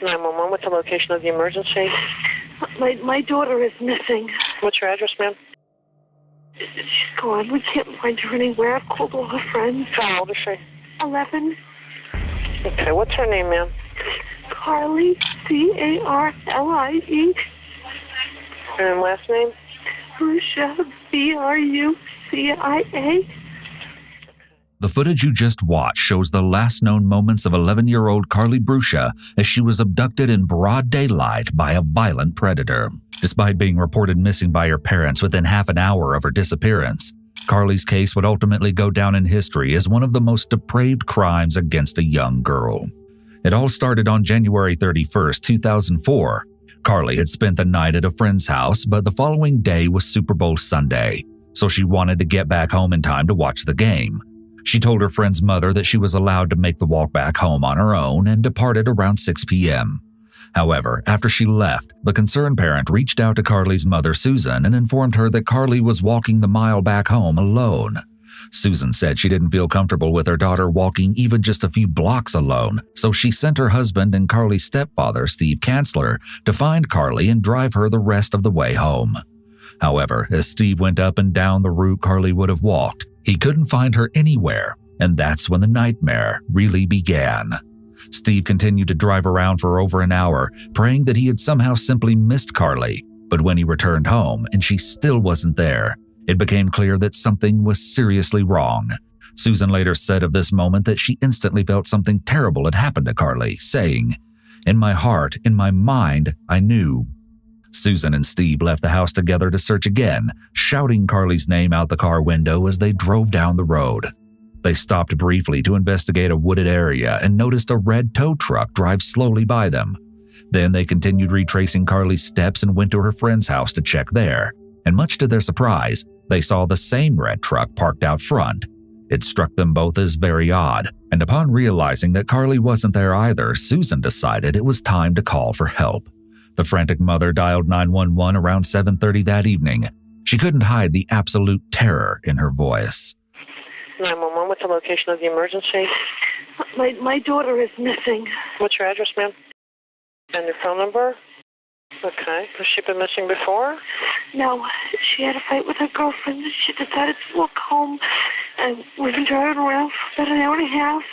911, what's the location of the emergency? My daughter is missing. What's your address, ma'am? She's gone. We can't find her anywhere. I've called all her friends. How old is she? 11. Okay, what's her name, ma'am? Carlie, Carlie. And last name? Brucia, Brucia. The footage you just watched shows the last known moments of 11-year-old Carlie Brucia as she was abducted in broad daylight by a violent predator. Despite being reported missing by her parents within half an hour of her disappearance, Carlie's case would ultimately go down in history as one of the most depraved crimes against a young girl. It all started on January 31st, 2004. Carlie had spent the night at a friend's house, but the following day was Super Bowl Sunday, so she wanted to get back home in time to watch the game. She told her friend's mother that she was allowed to make the walk back home on her own and departed around 6 p.m. However, after she left, the concerned parent reached out to Carlie's mother, Susan, and informed her that Carlie was walking the mile back home alone. Susan said she didn't feel comfortable with her daughter walking even just a few blocks alone, so she sent her husband and Carlie's stepfather, Steve Kanzler, to find Carlie and drive her the rest of the way home. However, as Steve went up and down the route Carlie would have walked, he couldn't find her anywhere, and that's when the nightmare really began. Steve continued to drive around for over an hour, praying that he had somehow simply missed Carlie, but when he returned home and she still wasn't there, it became clear that something was seriously wrong. Susan later said of this moment that she instantly felt something terrible had happened to Carlie, saying, "In my heart, in my mind, I knew." Susan and Steve left the house together to search again, shouting Carlie's name out the car window as they drove down the road. They stopped briefly to investigate a wooded area and noticed a red tow truck drive slowly by them. Then they continued retracing Carlie's steps and went to her friend's house to check there. And much to their surprise, they saw the same red truck parked out front. It struck them both as very odd, and upon realizing that Carlie wasn't there either, Susan decided it was time to call for help. The frantic mother dialed 911 around 7:30 that evening. She couldn't hide the absolute terror in her voice. 911, what's the location of the emergency? My daughter is missing. What's your address, ma'am? And your phone number? Okay. Has she been missing before? No, she had a fight with her girlfriend and she decided to walk home. And we've been driving around for about an hour and a half.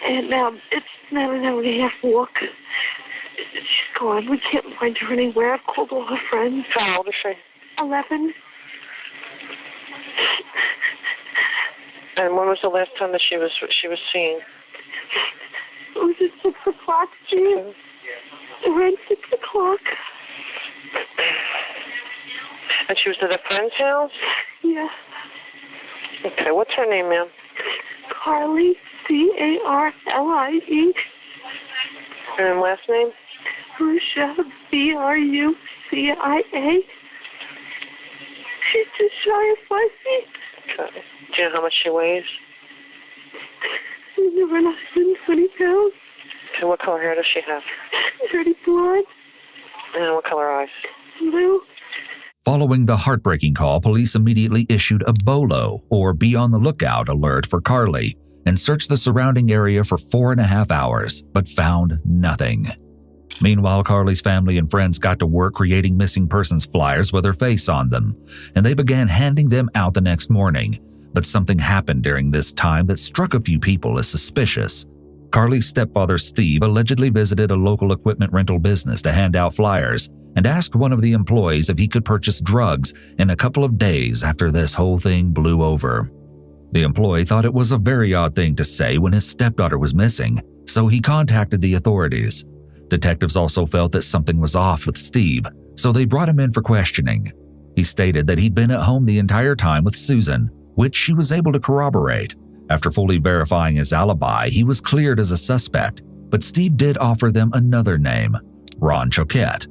And it's now an hour and a half walk. She's gone. We can't find her anywhere. I've called all her friends. How old is she? 11. And when was the last time that she was seen? It was at 6 o'clock, Steve. Around 6 o'clock. And she was at a friend's house? Yeah. Okay, what's her name, ma'am? Carlie, Carlie. And last name? Brucia, Brucia. She's just shy of 5 feet. Okay. Do you know how much she weighs? She's around 120 pounds. Okay, what color hair does she have? Dirty blonde. And what color eyes? Blue. Following the heartbreaking call, police immediately issued a BOLO, or Be on the Lookout alert for Carlie, and searched the surrounding area for 4.5 hours, but found nothing. Meanwhile, Carlie's family and friends got to work creating missing persons flyers with her face on them, and they began handing them out the next morning. But something happened during this time that struck a few people as suspicious. Carlie's stepfather, Steve, allegedly visited a local equipment rental business to hand out flyers and asked one of the employees if he could purchase drugs in a couple of days after this whole thing blew over. The employee thought it was a very odd thing to say when his stepdaughter was missing, so he contacted the authorities. Detectives also felt that something was off with Steve, so they brought him in for questioning. He stated that he'd been at home the entire time with Susan, which she was able to corroborate. After fully verifying his alibi, he was cleared as a suspect, but Steve did offer them another name, Ron Choquette.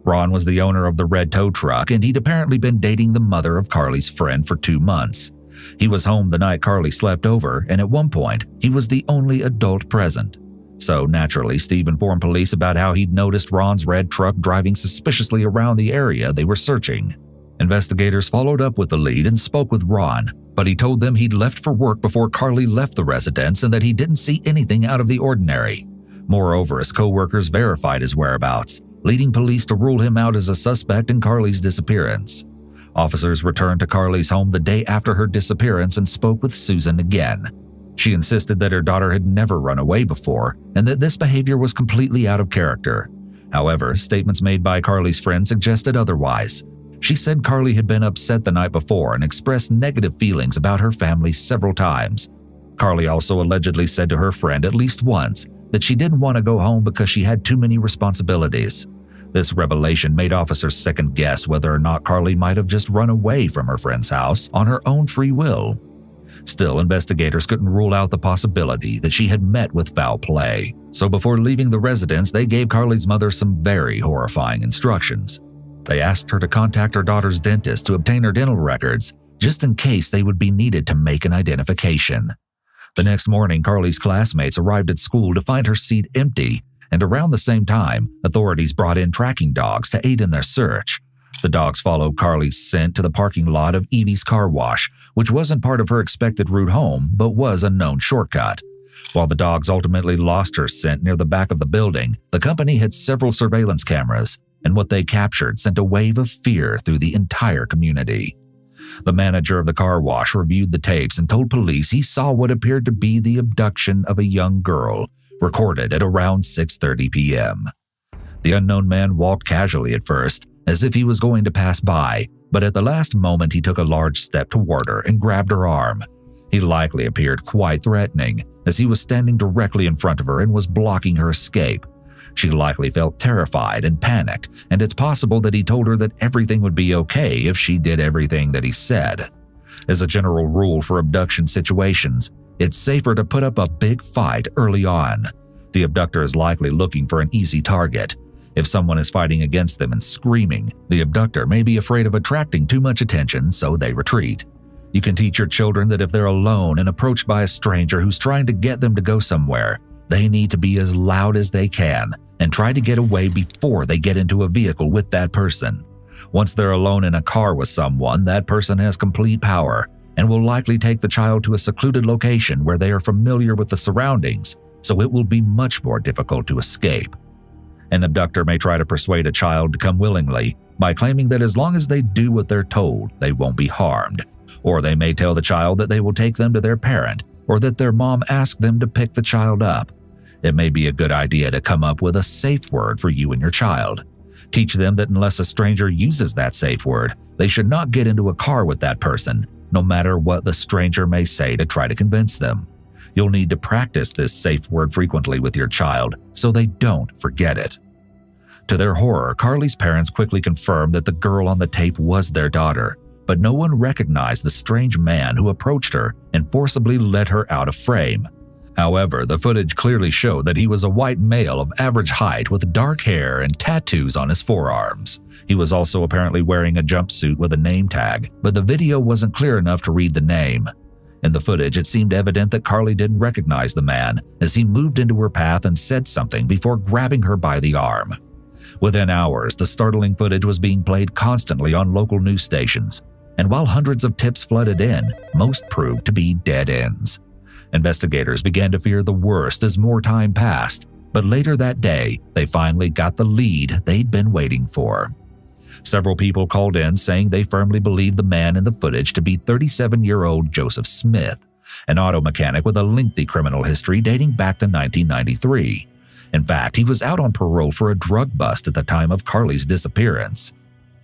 Ron was the owner of the red tow truck, and he'd apparently been dating the mother of Carlie's friend for 2 months. He was home the night Carlie slept over, and at one point, he was the only adult present. So naturally, Steve informed police about how he'd noticed Ron's red truck driving suspiciously around the area they were searching. Investigators followed up with the lead and spoke with Ron, but he told them he'd left for work before Carlie left the residence and that he didn't see anything out of the ordinary. Moreover, his co-workers verified his whereabouts, leading police to rule him out as a suspect in Carlie's disappearance. Officers returned to Carlie's home the day after her disappearance and spoke with Susan again. She insisted that her daughter had never run away before and that this behavior was completely out of character. However, statements made by Carlie's friend suggested otherwise. She said Carlie had been upset the night before and expressed negative feelings about her family several times. Carlie also allegedly said to her friend at least once that she didn't want to go home because she had too many responsibilities. This revelation made officers second guess whether or not Carlie might have just run away from her friend's house on her own free will. Still, investigators couldn't rule out the possibility that she had met with foul play. So before leaving the residence, they gave Carlie's mother some very horrifying instructions. They asked her to contact her daughter's dentist to obtain her dental records, just in case they would be needed to make an identification. The next morning, Carlie's classmates arrived at school to find her seat empty, and around the same time, authorities brought in tracking dogs to aid in their search. The dogs followed Carlie's scent to the parking lot of Evie's car wash, which wasn't part of her expected route home, but was a known shortcut. While the dogs ultimately lost her scent near the back of the building, the company had several surveillance cameras, and what they captured sent a wave of fear through the entire community. The manager of the car wash reviewed the tapes and told police he saw what appeared to be the abduction of a young girl, recorded at around 6:30 p.m. The unknown man walked casually at first, as if he was going to pass by, but at the last moment he took a large step toward her and grabbed her arm. He likely appeared quite threatening, as he was standing directly in front of her and was blocking her escape. She likely felt terrified and panicked, and it's possible that he told her that everything would be okay if she did everything that he said. As a general rule for abduction situations, it's safer to put up a big fight early on. The abductor is likely looking for an easy target. If someone is fighting against them and screaming, the abductor may be afraid of attracting too much attention, so they retreat. You can teach your children that if they're alone and approached by a stranger who's trying to get them to go somewhere, they need to be as loud as they can and try to get away before they get into a vehicle with that person. Once they're alone in a car with someone, that person has complete power and will likely take the child to a secluded location where they are familiar with the surroundings, so it will be much more difficult to escape. An abductor may try to persuade a child to come willingly by claiming that as long as they do what they're told, they won't be harmed. Or they may tell the child that they will take them to their parent, or that their mom asked them to pick the child up. It may be a good idea to come up with a safe word for you and your child. Teach them that unless a stranger uses that safe word, they should not get into a car with that person, no matter what the stranger may say to try to convince them. You'll need to practice this safe word frequently with your child so they don't forget it. To their horror, Carlie's parents quickly confirmed that the girl on the tape was their daughter, but no one recognized the strange man who approached her and forcibly led her out of frame. However, the footage clearly showed that he was a white male of average height with dark hair and tattoos on his forearms. He was also apparently wearing a jumpsuit with a name tag, but the video wasn't clear enough to read the name. In the footage, it seemed evident that Carlie didn't recognize the man as he moved into her path and said something before grabbing her by the arm. Within hours, the startling footage was being played constantly on local news stations, and while hundreds of tips flooded in, most proved to be dead ends. Investigators began to fear the worst as more time passed, but later that day, they finally got the lead they'd been waiting for. Several people called in saying they firmly believed the man in the footage to be 37-year-old Joseph Smith, an auto mechanic with a lengthy criminal history dating back to 1993. In fact, he was out on parole for a drug bust at the time of Carlie's disappearance.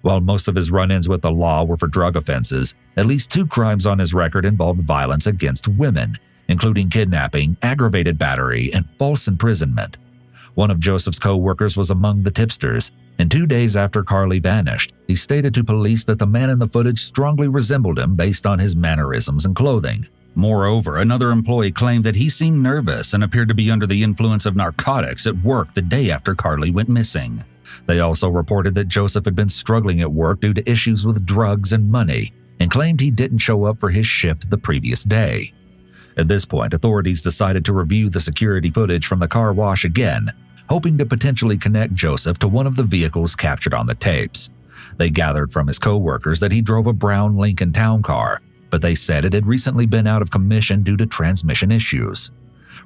While most of his run-ins with the law were for drug offenses, at least 2 crimes on his record involved violence against women, including kidnapping, aggravated battery, and false imprisonment. One of Joseph's co-workers was among the tipsters, and 2 days after Carlie vanished, he stated to police that the man in the footage strongly resembled him based on his mannerisms and clothing. Moreover, another employee claimed that he seemed nervous and appeared to be under the influence of narcotics at work the day after Carlie went missing. They also reported that Joseph had been struggling at work due to issues with drugs and money, and claimed he didn't show up for his shift the previous day. At this point, authorities decided to review the security footage from the car wash again, hoping to potentially connect Joseph to one of the vehicles captured on the tapes. They gathered from his co-workers that he drove a brown Lincoln Town car, but they said it had recently been out of commission due to transmission issues.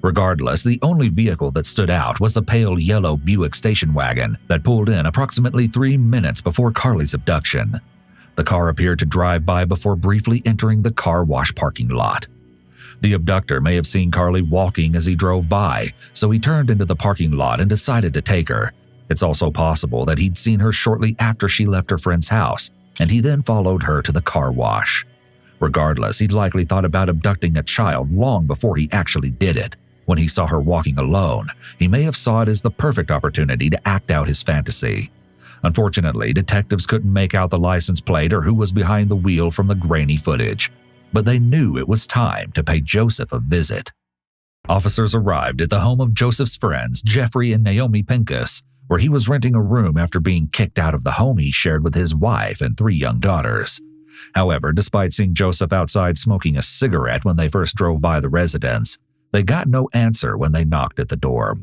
Regardless, the only vehicle that stood out was a pale yellow Buick station wagon that pulled in approximately 3 minutes before Carlie's abduction. The car appeared to drive by before briefly entering the car wash parking lot. The abductor may have seen Carlie walking as he drove by, so he turned into the parking lot and decided to take her. It's also possible that he'd seen her shortly after she left her friend's house, and he then followed her to the car wash. Regardless, he'd likely thought about abducting a child long before he actually did it. When he saw her walking alone, he may have saw it as the perfect opportunity to act out his fantasy. Unfortunately, detectives couldn't make out the license plate or who was behind the wheel from the grainy footage, but they knew it was time to pay Joseph a visit. Officers arrived at the home of Joseph's friends, Jeffrey and Naomi Pincus, where he was renting a room after being kicked out of the home he shared with his wife and 3 young daughters. However, despite seeing Joseph outside smoking a cigarette when they first drove by the residence, they got no answer when they knocked at the door.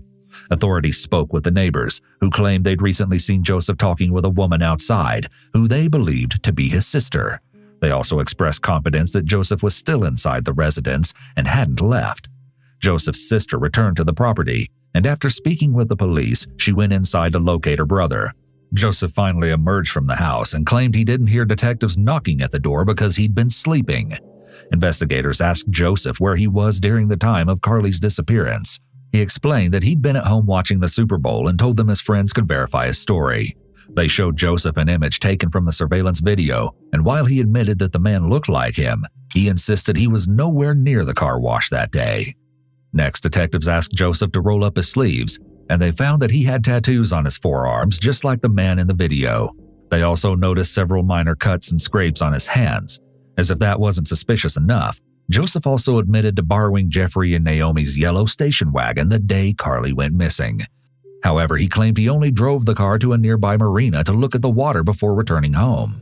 Authorities spoke with the neighbors, who claimed they'd recently seen Joseph talking with a woman outside, who they believed to be his sister. They also expressed confidence that Joseph was still inside the residence and hadn't left. Joseph's sister returned to the property, and after speaking with the police, she went inside to locate her brother. Joseph finally emerged from the house and claimed he didn't hear detectives knocking at the door because he'd been sleeping. Investigators asked Joseph where he was during the time of Carlie's disappearance. He explained that he'd been at home watching the Super Bowl and told them his friends could verify his story. They showed Joseph an image taken from the surveillance video, and while he admitted that the man looked like him, he insisted he was nowhere near the car wash that day. Next, detectives asked Joseph to roll up his sleeves, and they found that he had tattoos on his forearms just like the man in the video. They also noticed several minor cuts and scrapes on his hands. As if that wasn't suspicious enough, Joseph also admitted to borrowing Jeffrey and Naomi's yellow station wagon the day Carlie went missing. However, he claimed he only drove the car to a nearby marina to look at the water before returning home.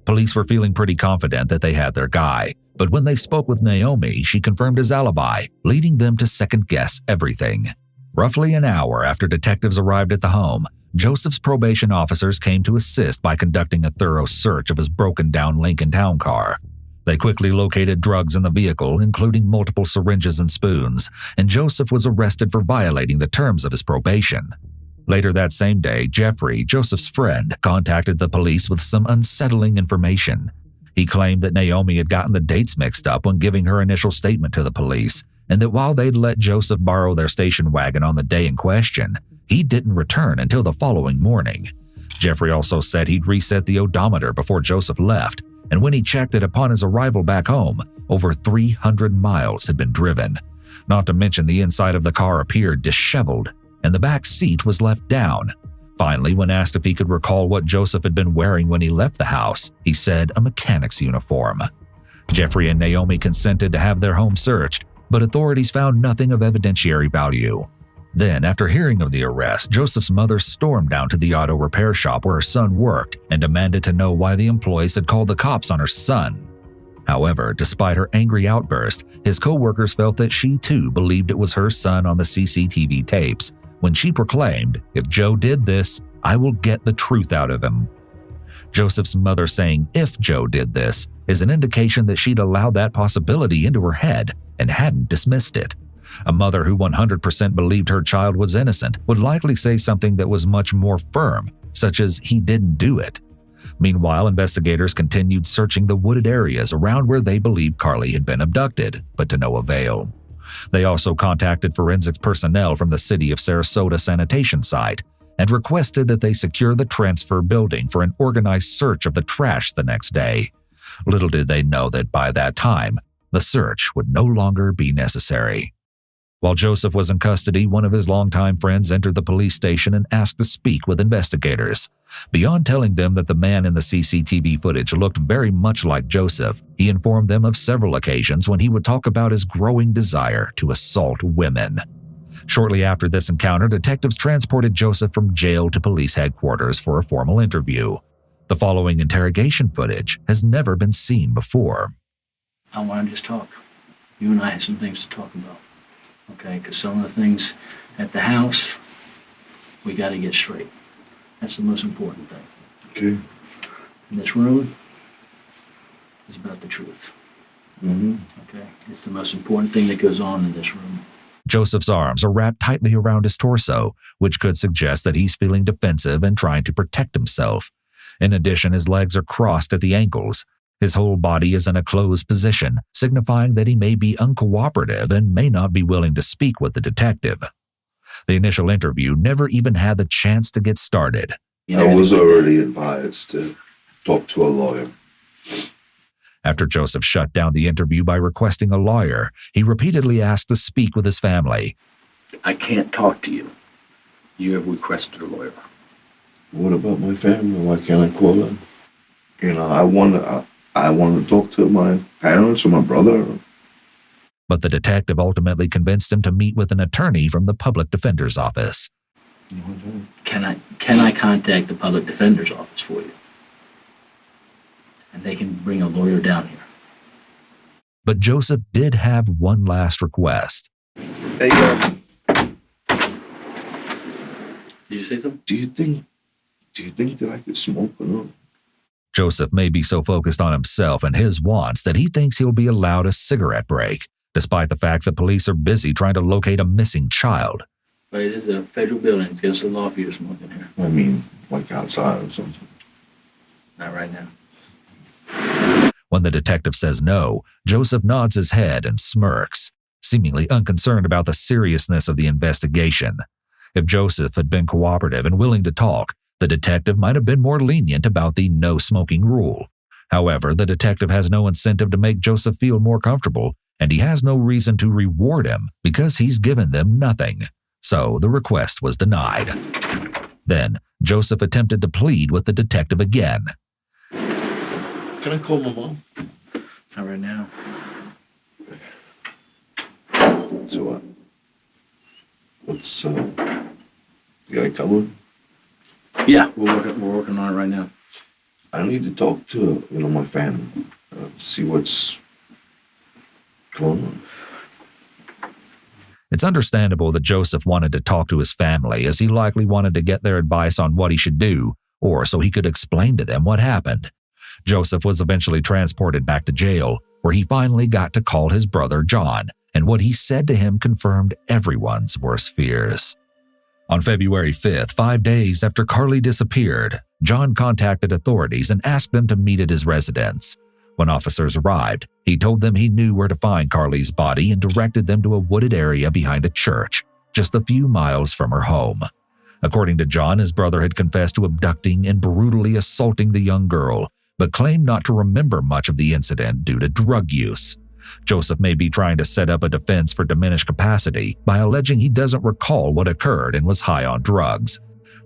Police were feeling pretty confident that they had their guy, but when they spoke with Naomi, she confirmed his alibi, leading them to second-guess everything. Roughly an hour after detectives arrived at the home, Joseph's probation officers came to assist by conducting a thorough search of his broken-down Lincoln Town car. They quickly located drugs in the vehicle, including multiple syringes and spoons, and Joseph was arrested for violating the terms of his probation. Later that same day, Jeffrey, Joseph's friend, contacted the police with some unsettling information. He claimed that Naomi had gotten the dates mixed up when giving her initial statement to the police, and that while they'd let Joseph borrow their station wagon on the day in question, he didn't return until the following morning. Jeffrey also said he'd reset the odometer before Joseph left, and when he checked it upon his arrival back home, over 300 miles had been driven. Not to mention the inside of the car appeared disheveled, and the back seat was left down. Finally, when asked if he could recall what Joseph had been wearing when he left the house, he said a mechanic's uniform. Jeffrey and Naomi consented to have their home searched, but authorities found nothing of evidentiary value. Then, after hearing of the arrest, Joseph's mother stormed down to the auto repair shop where her son worked and demanded to know why the employees had called the cops on her son. However, despite her angry outburst, his co-workers felt that she too believed it was her son on the CCTV tapes when she proclaimed, "If Joe did this, I will get the truth out of him." Joseph's mother saying "if Joe did this" is an indication that she'd allowed that possibility into her head and hadn't dismissed it. A mother who 100% believed her child was innocent would likely say something that was much more firm, such as "he didn't do it." Meanwhile, investigators continued searching the wooded areas around where they believed Carlie had been abducted, but to no avail. They also contacted forensics personnel from the city of Sarasota sanitation site and requested that they secure the transfer building for an organized search of the trash the next day. Little did they know that by that time, the search would no longer be necessary. While Joseph was in custody, one of his longtime friends entered the police station and asked to speak with investigators. Beyond telling them that the man in the CCTV footage looked very much like Joseph, he informed them of several occasions when he would talk about his growing desire to assault women. Shortly after this encounter, detectives transported Joseph from jail to police headquarters for a formal interview. The following interrogation footage has never been seen before. I want to just talk. You and I have some things to talk about. Okay, because some of the things at the house, we got to get straight. That's the most important thing. Okay. In this room is about the truth. Mm-hmm. Okay, it's the most important thing that goes on in this room. Joseph's arms are wrapped tightly around his torso, which could suggest that he's feeling defensive and trying to protect himself. In addition, his legs are crossed at the ankles. His whole body is in a closed position, signifying that he may be uncooperative and may not be willing to speak with the detective. The initial interview never even had the chance to get started. I was already advised to talk to a lawyer. After Joseph shut down the interview by requesting a lawyer, he repeatedly asked to speak with his family. I can't talk to you. You have requested a lawyer. What about my family? Why can't I call them? I want to talk to my parents or my brother. But the detective ultimately convinced him to meet with an attorney from the public defender's office. Can I contact the public defender's office for you? And they can bring a lawyer down here. But Joseph did have one last request. Hey, Did you say something? do you think that I could smoke or not? Joseph may be so focused on himself and his wants that he thinks he'll be allowed a cigarette break, despite the fact that police are busy trying to locate a missing child. But it is a federal building. It's against the law for you to smoke in here. I mean, like outside or something. Not right now. When the detective says no, Joseph nods his head and smirks, seemingly unconcerned about the seriousness of the investigation. If Joseph had been cooperative and willing to talk, the detective might have been more lenient about the no-smoking rule. However, the detective has no incentive to make Joseph feel more comfortable, and he has no reason to reward him because he's given them nothing. So the request was denied. Then, Joseph attempted to plead with the detective again. Can I call my mom? Not right now. So what? What's you got covered? Yeah, we're working on it right now. I need to talk to my family, see what's going on. It's understandable that Joseph wanted to talk to his family, as he likely wanted to get their advice on what he should do, or so he could explain to them what happened. Joseph was eventually transported back to jail, where he finally got to call his brother John, and what he said to him confirmed everyone's worst fears. On February 5th, 5 days after Carlie disappeared, John contacted authorities and asked them to meet at his residence. When officers arrived, he told them he knew where to find Carlie's body and directed them to a wooded area behind a church, just a few miles from her home. According to John, his brother had confessed to abducting and brutally assaulting the young girl, but claimed not to remember much of the incident due to drug use. Joseph may be trying to set up a defense for diminished capacity by alleging he doesn't recall what occurred and was high on drugs.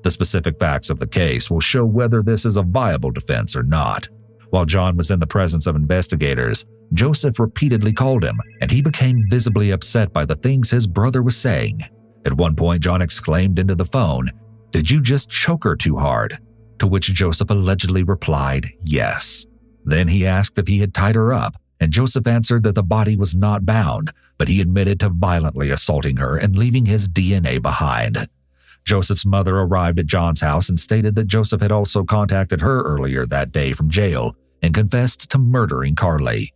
The specific facts of the case will show whether this is a viable defense or not. While John was in the presence of investigators, Joseph repeatedly called him, and he became visibly upset by the things his brother was saying. At one point, John exclaimed into the phone, "Did you just choke her too hard?" To which Joseph allegedly replied, yes. Then he asked if he had tied her up, and Joseph answered that the body was not bound, but he admitted to violently assaulting her and leaving his DNA behind. Joseph's mother arrived at John's house and stated that Joseph had also contacted her earlier that day from jail and confessed to murdering Carlie.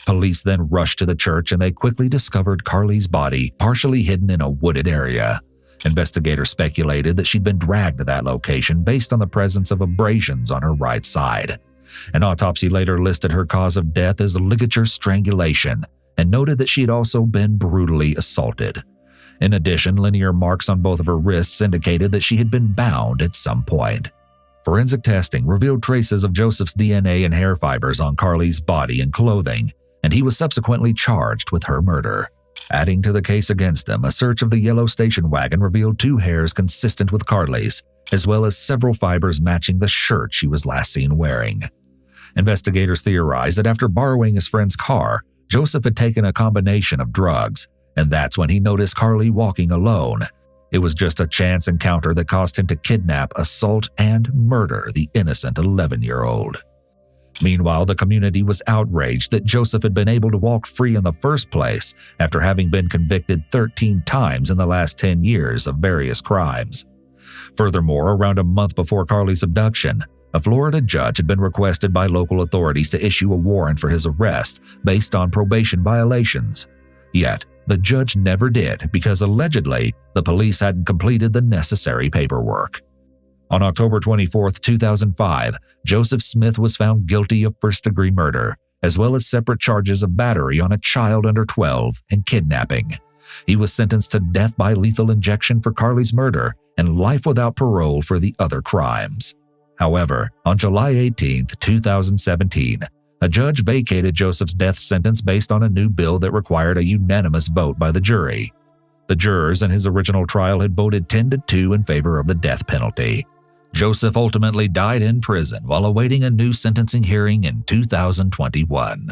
Police then rushed to the church and they quickly discovered Carlie's body partially hidden in a wooded area. Investigators speculated that she'd been dragged to that location based on the presence of abrasions on her right side. An autopsy later listed her cause of death as ligature strangulation and noted that she had also been brutally assaulted. In addition, linear marks on both of her wrists indicated that she had been bound at some point. Forensic testing revealed traces of Joseph's DNA and hair fibers on Carlie's body and clothing, and he was subsequently charged with her murder. Adding to the case against him, a search of the yellow station wagon revealed 2 hairs consistent with Carlie's, as well as several fibers matching the shirt she was last seen wearing. Investigators theorized that after borrowing his friend's car, Joseph had taken a combination of drugs, and that's when he noticed Carlie walking alone. It was just a chance encounter that caused him to kidnap, assault, and murder the innocent 11-year-old. Meanwhile, the community was outraged that Joseph had been able to walk free in the first place after having been convicted 13 times in the last 10 years of various crimes. Furthermore, around a month before Carlie's abduction, a Florida judge had been requested by local authorities to issue a warrant for his arrest based on probation violations. Yet, The judge never did because allegedly the police hadn't completed the necessary paperwork. On October 24, 2005, Joseph Smith was found guilty of first-degree murder, as well as separate charges of battery on a child under 12 and kidnapping. He was sentenced to death by lethal injection for Carlie's murder and life without parole for the other crimes. However, on July 18, 2017, a judge vacated Joseph's death sentence based on a new bill that required a unanimous vote by the jury. The jurors in his original trial had voted 10-2 in favor of the death penalty. Joseph ultimately died in prison while awaiting a new sentencing hearing in 2021.